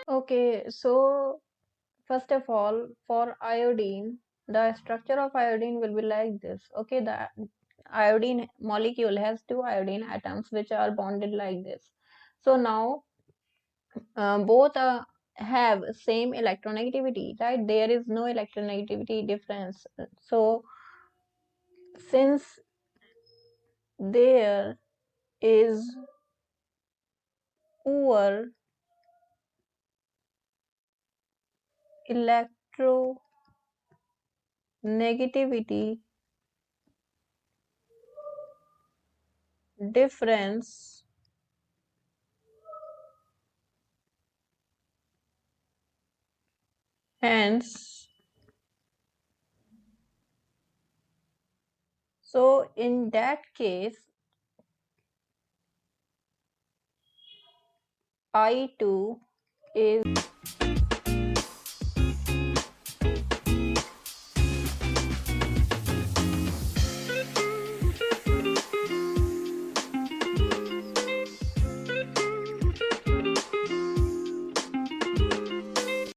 Okay, so first of all, for iodine, the structure of iodine will be like this. Okay, the iodine molecule has two iodine atoms which are bonded like this. So now both have same electronegativity, right? There is no electronegativity difference. So since there is poor electronegativity difference, hence, so in that case I2 is